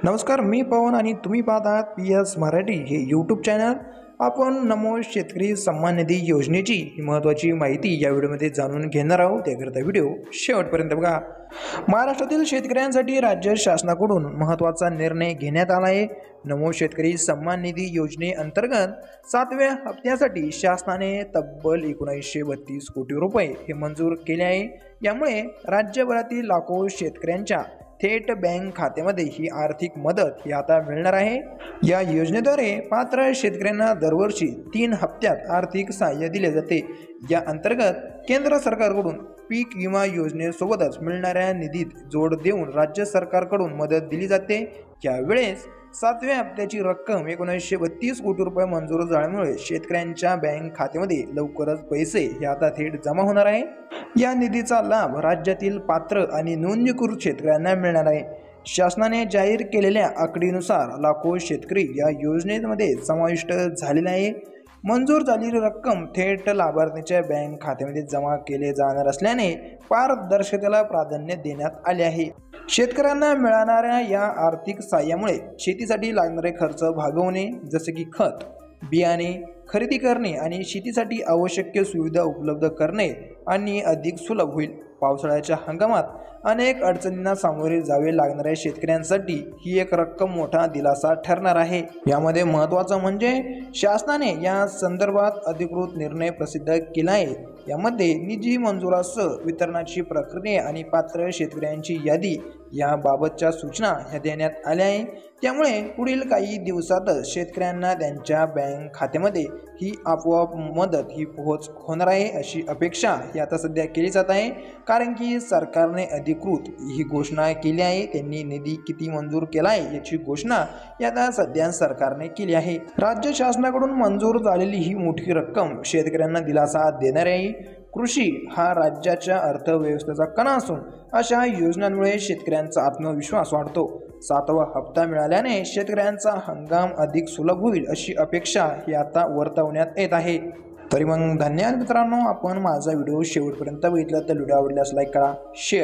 नमस्कार, मी पवन आणि तुम्ही पाहत आहात PS मराठी हे यूट्यूब चॅनल। आपण नमो शेतकरी सन्मान निधी योजनेची महत्त्वाची माहिती या व्हिडिओमध्ये जाणून घेणार आहोत। त्याकरता व्हिडिओ शेवटपर्यंत बघा। महाराष्ट्रातील शेतकऱ्यांसाठी राज्य शासनाकडून महत्त्वाचा निर्णय घेण्यात आला आहे। नमो शेतकरी सन्मान निधी योजनेअंतर्गत 7व्या हप्त्यासाठी शासनाने तब्बल 1932 कोटी रुपये हे मंजूर केले आहे। यामुळे राज्यभरातील लाखो शेतकऱ्यांच्या थेट बँक खात्यामध्ये ही आर्थिक मदत ही आता मिळणार आहे। या योजनेद्वारे पात्र शेतकऱ्यांना दरवर्षी 3 हप्त्यात आर्थिक सहाय्य दिले जाते। या अंतर्गत केंद्र सरकारकडून पीक विमा योजनेसोबतच मिळणाऱ्या निधीत जोड देऊन राज्य सरकारकडून मदत दिली जाते। यावेळेस 7व्या हप्त्याची रक्कम 1932 कोटी रुपये मंजूर झाल्यामुळे शेतकऱ्यांच्या बँक खात्यामध्ये लवकरच पैसे हे आता थेट जमा होणार आहे। या निधीचा लाभ राज्यातील पात्र आणि नोंदणीकृत शेतकऱ्यांना मिळणार आहे। शासनाने जाहीर केलेल्या आकडेनुसार लाखो शेतकरी या योजनेमध्ये समाविष्ट झालेले आहे। मंजूर झालेली रक्कम थेट लाभार्थीच्या बँक खात्यामध्ये जमा केले जाणार असल्याने पारदर्शकतेला प्राधान्य देण्यात आले आहे। शेतकऱ्यांना मिळणाऱ्या या आर्थिक सहाय्यामुळे शेतीसाठी लागणारे खर्च भागवणे जसे की खत, बियाणे खरेदी करणे आणि शेतीसाठी आवश्यक सुविधा उपलब्ध करणे आणि अधिक सुलभ होईल। पावसाळ्याच्या हंगामात अनेक अडचणींना सामोरे जावे लागणाऱ्या शेतकऱ्यांसाठी ही एक रक्कम मोठा दिलासा ठरणार आहे। यामध्ये महत्त्वाचं म्हणजे शासनाने या संदर्भात अधिकृत निर्णय प्रसिद्ध केला आहे। यामध्ये निधी मंजुरासह वितरणाची प्रक्रिया आणि पात्र शेतकऱ्यांची यादी याबाबतच्या सूचना ह्या देण्यात आल्या आहे। त्यामुळे पुढील काही दिवसातच शेतकऱ्यांना त्यांच्या बँक खात्यामध्ये ही आपोआप मदत ही पोहोच होणार आहे अशी अपेक्षा ही आता सध्या केली जात आहे। कारण की सरकारने अधिकृत ही घोषणा केली आहे। त्यांनी निधी किती मंजूर केला आहे याची घोषणा आता सध्या सरकारने केली आहे। राज्य शासनाकडून मंजूर झालेली ही मोठी रक्कम शेतकऱ्यांना दिलासा देणार आहे। कृषी हा राज्याच्या अर्थव्यवस्थेचा कणा असून अशा योजनांमुळे शेतकऱ्यांचा आत्मविश्वास वाढतो। 7वा हप्ता मिळाल्याने शेतकऱ्यांचा हंगाम अधिक सुलभ होईल अशी अपेक्षा ही आता वर्तवण्यात येत आहे। तरी मग धन्यवाद मित्रांनो, आपण माझा व्हिडिओ शेवटपर्यंत बघितला तर व्हिडिओ आवडल्यास लाईक करा, शेअर